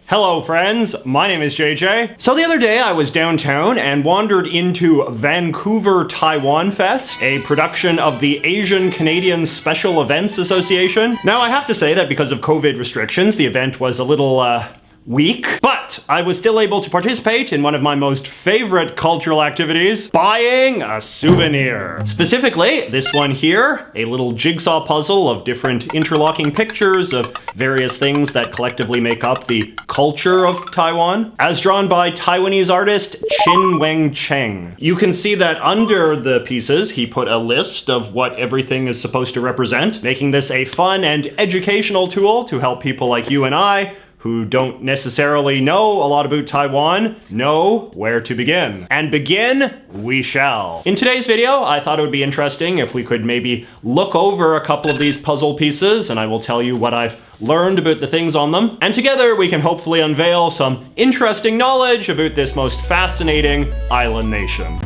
Hello friends, my name is JJ. So the other day I was downtown and wandered into Vancouver Taiwan Fest, a production of the Asian Canadian Special Events Association. Now I have to say that because of COVID restrictions, the event was a little, weak, but I was still able to participate in one of my most favorite cultural activities, buying a souvenir. Specifically, this one here, a little jigsaw puzzle of different interlocking pictures of various things that collectively make up the culture of Taiwan, as drawn by Taiwanese artist Chin Weng Cheng. You can see that under the pieces, he put a list of what everything is supposed to represent, making this a fun and educational tool to help people like you and I who don't necessarily know a lot about Taiwan, know where to begin. And begin we shall. In today's video, I thought it would be interesting if we could maybe look over a couple of these puzzle pieces, and I will tell you what I've learned about the things on them. And together we can hopefully unveil some interesting knowledge about this most fascinating island nation.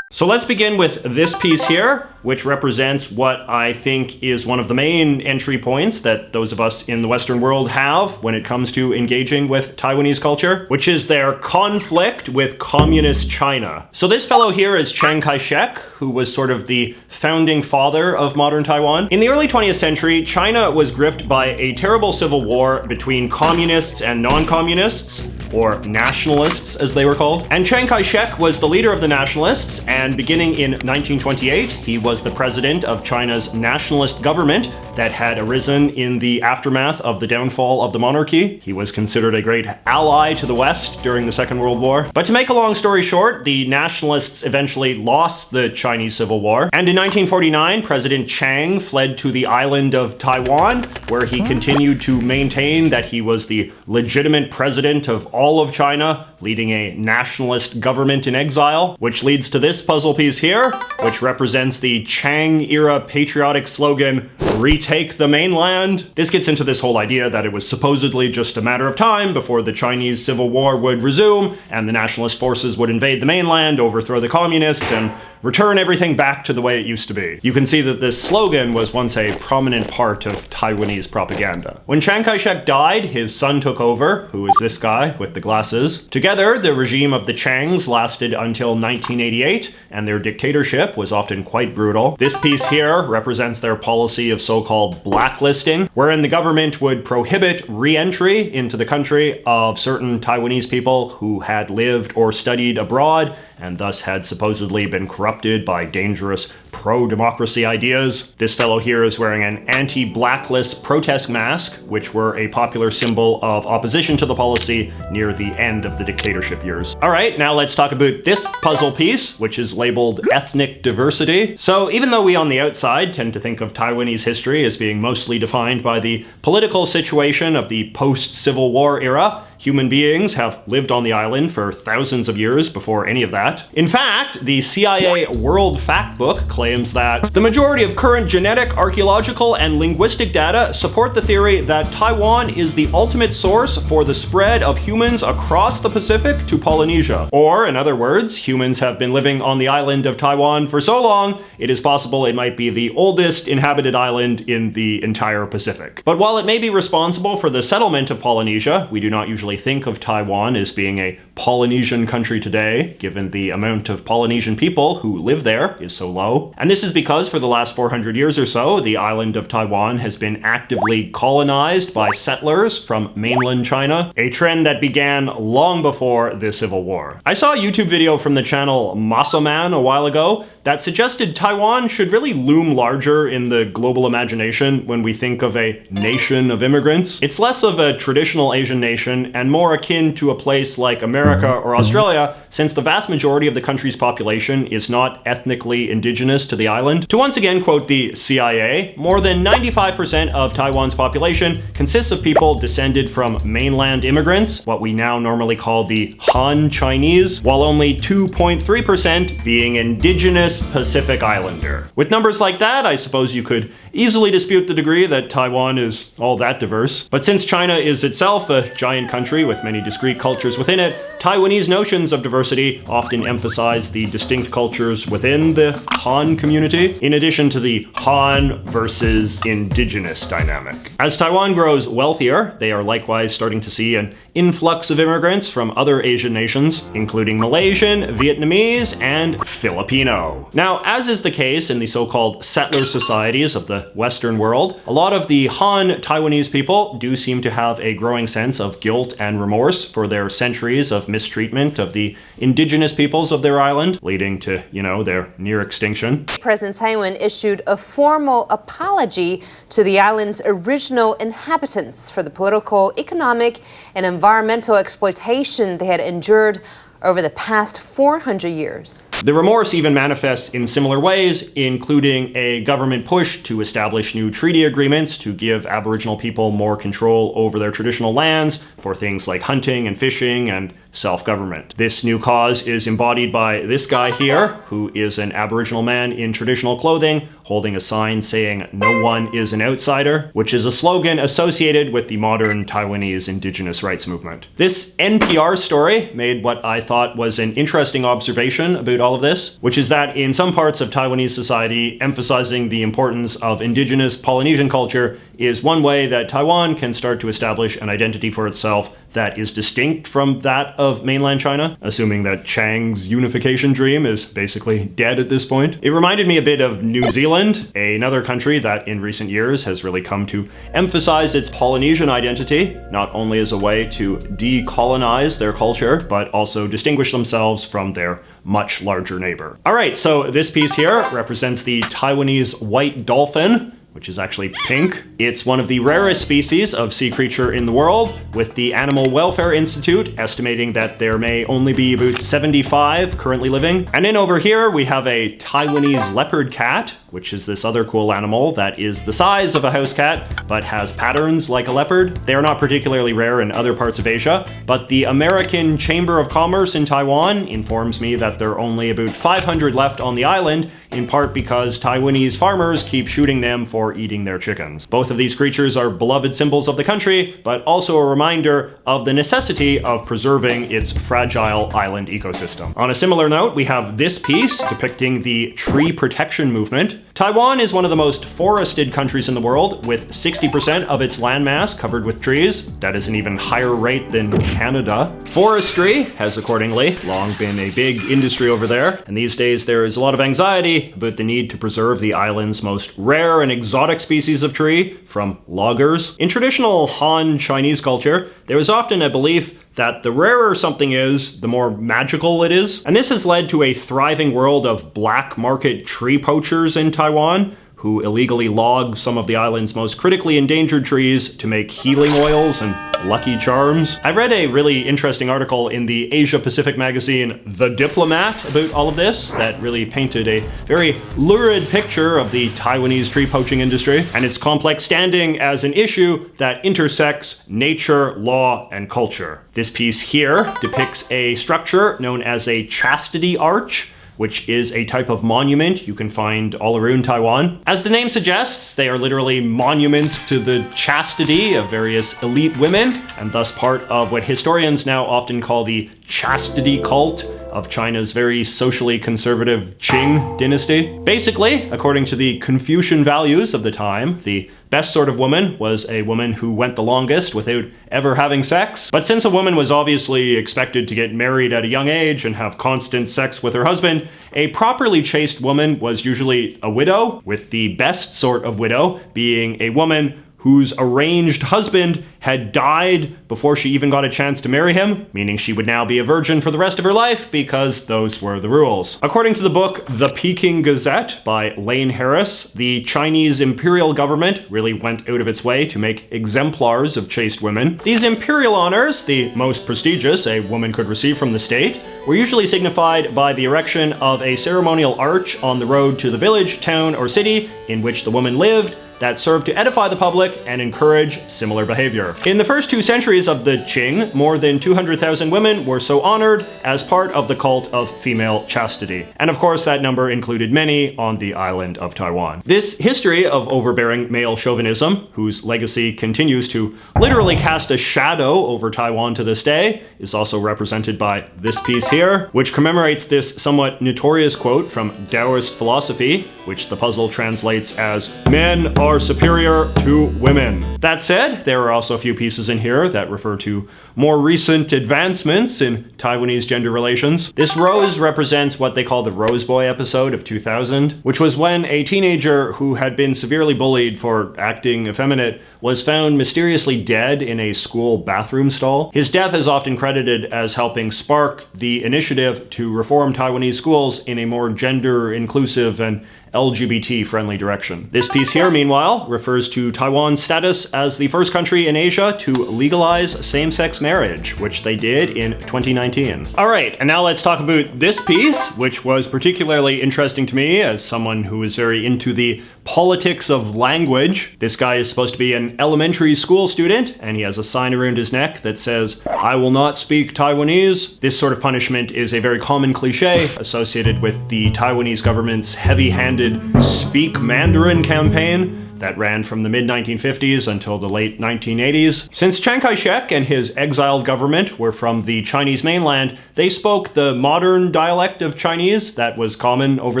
So let's begin with this piece here, which represents what I think is one of the main entry points that those of us in the Western world have when it comes to engaging with Taiwanese culture, which is their conflict with communist China. So this fellow here is Chiang Kai-shek, who was sort of the founding father of modern Taiwan. In the early 20th century, China was gripped by a terrible civil war between communists and non-communists, or nationalists as they were called. And Chiang Kai-shek was the leader of the nationalists, and beginning in 1928, he was the president of China's nationalist government that had arisen in the aftermath of the downfall of the monarchy. He was considered a great ally to the West during the Second World War. But to make a long story short, the nationalists eventually lost the Chinese Civil War. And in 1949, President Chiang fled to the island of Taiwan, where he continued to maintain that he was the legitimate president of all of China, leading a nationalist government in exile, which leads to this puzzle piece here, which represents the Chiang-era patriotic slogan, "Retake the mainland." This gets into this whole idea that it was supposedly just a matter of time before the Chinese Civil War would resume and the nationalist forces would invade the mainland, overthrow the communists, and return everything back to the way it used to be. You can see that this slogan was once a prominent part of Taiwanese propaganda. When Chiang Kai-shek died, his son took over, who is this guy with the glasses. Together, the regime of the Chiangs lasted until 1988, and their dictatorship was often quite brutal. This piece here represents their policy of so-called blacklisting, wherein the government would prohibit re-entry into the country of certain Taiwanese people who had lived or studied abroad and thus had supposedly been corrupted by dangerous pro-democracy ideas. This fellow here is wearing an anti-blacklist protest mask, which were a popular symbol of opposition to the policy near the end of the dictatorship years. All right, now let's talk about this puzzle piece, which is labeled ethnic diversity. So even though we on the outside tend to think of Taiwanese history as being mostly defined by the political situation of the post-Civil War era, human beings have lived on the island for thousands of years before any of that. In fact, the CIA World Factbook claims that the majority of current genetic, archaeological, and linguistic data support the theory that Taiwan is the ultimate source for the spread of humans across the Pacific to Polynesia. Or, in other words, humans have been living on the island of Taiwan for so long, it is possible it might be the oldest inhabited island in the entire Pacific. But while it may be responsible for the settlement of Polynesia, we do not usually think of Taiwan as being a Polynesian country today, given the amount of Polynesian people who live there is so low. And this is because for the last 400 years or so, the island of Taiwan has been actively colonized by settlers from mainland China, a trend that began long before the Civil War. I saw a YouTube video from the channel Masoman a while ago that suggested Taiwan should really loom larger in the global imagination when we think of a nation of immigrants. It's less of a traditional Asian nation and more akin to a place like America or Australia, since the vast majority of the country's population is not ethnically indigenous to the island. To once again quote the CIA, more than 95% of Taiwan's population consists of people descended from mainland immigrants, what we now normally call the Han Chinese, while only 2.3% being indigenous Pacific Islander. With numbers like that, I suppose you could easily dispute the degree that Taiwan is all that diverse. But since China is itself a giant country with many discrete cultures within it, Taiwanese notions of diversity often emphasize the distinct cultures within the Han community, in addition to the Han versus indigenous dynamic. As Taiwan grows wealthier, they are likewise starting to see an influx of immigrants from other Asian nations, including Malaysian, Vietnamese, and Filipino. Now, as is the case in the so-called settler societies of the Western world, a lot of the Han Taiwanese people do seem to have a growing sense of guilt and remorse for their centuries of mistreatment of the indigenous peoples of their island, leading to, their near extinction. President Taiwan issued a formal apology to the island's original inhabitants for the political, economic, and environmental exploitation they had endured over the past 400 years. The remorse even manifests in similar ways, including a government push to establish new treaty agreements to give Aboriginal people more control over their traditional lands for things like hunting and fishing and self-government. This new cause is embodied by this guy here, who is an Aboriginal man in traditional clothing, holding a sign saying, "No one is an outsider," which is a slogan associated with the modern Taiwanese indigenous rights movement. This NPR story made what I thought was an interesting observation about all of this, which is that in some parts of Taiwanese society, emphasizing the importance of indigenous Polynesian culture is one way that Taiwan can start to establish an identity for itself that is distinct from that of mainland China, assuming that Chiang's unification dream is basically dead at this point. It reminded me a bit of New Zealand, another country that in recent years has really come to emphasize its Polynesian identity, not only as a way to decolonize their culture, but also distinguish themselves from their much larger neighbor. All right, so this piece here represents the Taiwanese white dolphin, which is actually pink. It's one of the rarest species of sea creature in the world, with the Animal Welfare Institute estimating that there may only be about 75 currently living. And then over here, we have a Taiwanese leopard cat, which is this other cool animal that is the size of a house cat, but has patterns like a leopard. They are not particularly rare in other parts of Asia, but the American Chamber of Commerce in Taiwan informs me that there are only about 500 left on the island, in part because Taiwanese farmers keep shooting them for eating their chickens. Both of these creatures are beloved symbols of the country, but also a reminder of the necessity of preserving its fragile island ecosystem. On a similar note, we have this piece depicting the tree protection movement. Taiwan is one of the most forested countries in the world, with 60% of its landmass covered with trees. That is an even higher rate than Canada. Forestry has accordingly long been a big industry over there, and these days there is a lot of anxiety about the need to preserve the island's most rare and exotic species of tree from loggers. In traditional Han Chinese culture, there is often a belief that the rarer something is, the more magical it is. And this has led to a thriving world of black market tree poachers in Taiwan, who illegally log some of the island's most critically endangered trees to make healing oils and lucky charms. I read a really interesting article in the Asia Pacific magazine The Diplomat about all of this that really painted a very lurid picture of the Taiwanese tree poaching industry and its complex standing as an issue that intersects nature, law, and culture. This piece here depicts a structure known as a chastity arch, which is a type of monument you can find all around Taiwan. As the name suggests, they are literally monuments to the chastity of various elite women, and thus part of what historians now often call the chastity cult of China's very socially conservative Qing dynasty. Basically, according to the Confucian values of the time, the best sort of woman was a woman who went the longest without ever having sex. But since a woman was obviously expected to get married at a young age and have constant sex with her husband, a properly chaste woman was usually a widow, with the best sort of widow being a woman whose arranged husband had died before she even got a chance to marry him, meaning she would now be a virgin for the rest of her life because those were the rules. According to the book The Peking Gazette by Lane Harris, the Chinese imperial government really went out of its way to make exemplars of chaste women. These imperial honors, the most prestigious a woman could receive from the state, were usually signified by the erection of a ceremonial arch on the road to the village, town, or city in which the woman lived that served to edify the public and encourage similar behavior. In the first 2 centuries of the Qing, more than 200,000 women were so honored as part of the cult of female chastity. And of course, that number included many on the island of Taiwan. This history of overbearing male chauvinism, whose legacy continues to literally cast a shadow over Taiwan to this day, is also represented by this piece here, which commemorates this somewhat notorious quote from Taoist philosophy, which the puzzle translates as, "Men are superior to women." That said, there are also a few pieces in here that refer to more recent advancements in Taiwanese gender relations. This rose represents what they call the Rose Boy episode of 2000, which was when a teenager who had been severely bullied for acting effeminate was found mysteriously dead in a school bathroom stall. His death is often credited as helping spark the initiative to reform Taiwanese schools in a more gender-inclusive and LGBT-friendly direction. This piece here, meanwhile, refers to Taiwan's status as the first country in Asia to legalize same-sex marriage, which they did in 2019. All right, and now let's talk about this piece, which was particularly interesting to me as someone who is very into the politics of language. This guy is supposed to be an elementary school student, and he has a sign around his neck that says, "I will not speak Taiwanese." This sort of punishment is a very common cliche associated with the Taiwanese government's heavy-handed Speak Mandarin campaign that ran from the mid-1950s until the late 1980s. Since Chiang Kai-shek and his exiled government were from the Chinese mainland, they spoke the modern dialect of Chinese that was common over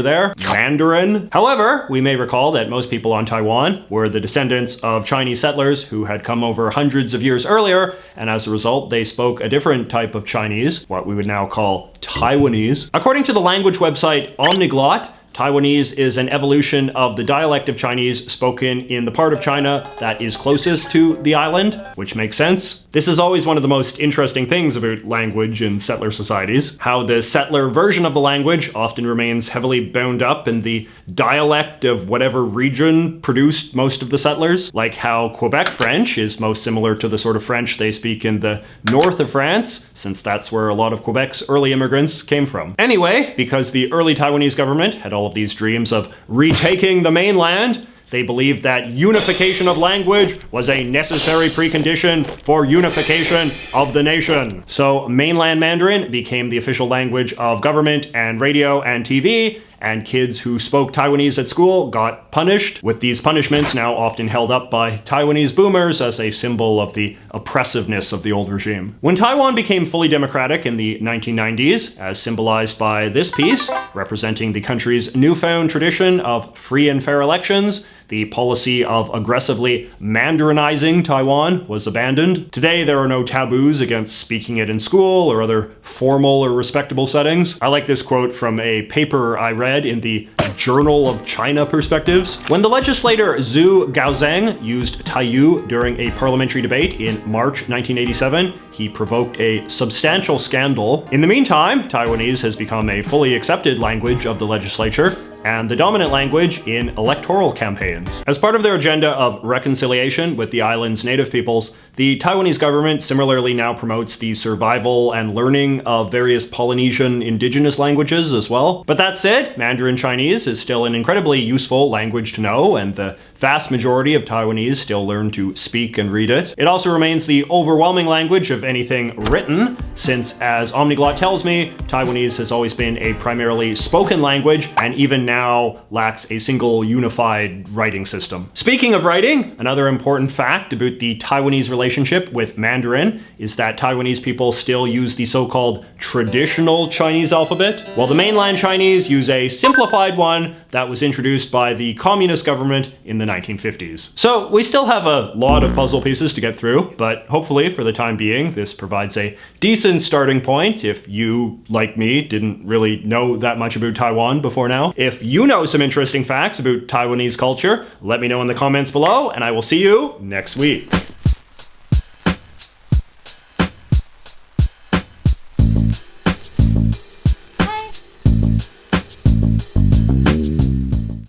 there, Mandarin. However, we may recall that most people on Taiwan were the descendants of Chinese settlers who had come over hundreds of years earlier, and as a result, they spoke a different type of Chinese, what we would now call Taiwanese. According to the language website Omniglot, Taiwanese is an evolution of the dialect of Chinese spoken in the part of China that is closest to the island, which makes sense. This is always one of the most interesting things about language in settler societies, how the settler version of the language often remains heavily bound up in the dialect of whatever region produced most of the settlers, like how Quebec French is most similar to the sort of French they speak in the north of France, since that's where a lot of Quebec's early immigrants came from. Anyway, because the early Taiwanese government had all of these dreams of retaking the mainland, they believed that unification of language was a necessary precondition for unification of the nation. So mainland Mandarin became the official language of government and radio and TV, and kids who spoke Taiwanese at school got punished, with these punishments now often held up by Taiwanese boomers as a symbol of the oppressiveness of the old regime. When Taiwan became fully democratic in the 1990s, as symbolized by this piece, representing the country's newfound tradition of free and fair elections, the policy of aggressively Mandarinizing Taiwan was abandoned. Today, there are no taboos against speaking it in school or other formal or respectable settings. I like this quote from a paper I read in the Journal of China Perspectives. When the legislator Zhu Gaozeng used Taiyu during a parliamentary debate in March 1987, he provoked a substantial scandal. In the meantime, Taiwanese has become a fully accepted language of the legislature and the dominant language in electoral campaigns. As part of their agenda of reconciliation with the island's native peoples, the Taiwanese government similarly now promotes the survival and learning of various Polynesian indigenous languages as well. But that said, Mandarin Chinese is still an incredibly useful language to know, and the vast majority of Taiwanese still learn to speak and read it. It also remains the overwhelming language of anything written, since, as Omniglot tells me, Taiwanese has always been a primarily spoken language, and even now lacks a single unified writing system. Speaking of writing, another important fact about the Taiwanese relationship with Mandarin is that Taiwanese people still use the so-called traditional Chinese alphabet, while the mainland Chinese use a simplified one that was introduced by the communist government in the 1950s. So we still have a lot of puzzle pieces to get through, but hopefully for the time being, this provides a decent starting point if you, like me, didn't really know that much about Taiwan before now. If you know some interesting facts about Taiwanese culture, let me know in the comments below, and I will see you next week.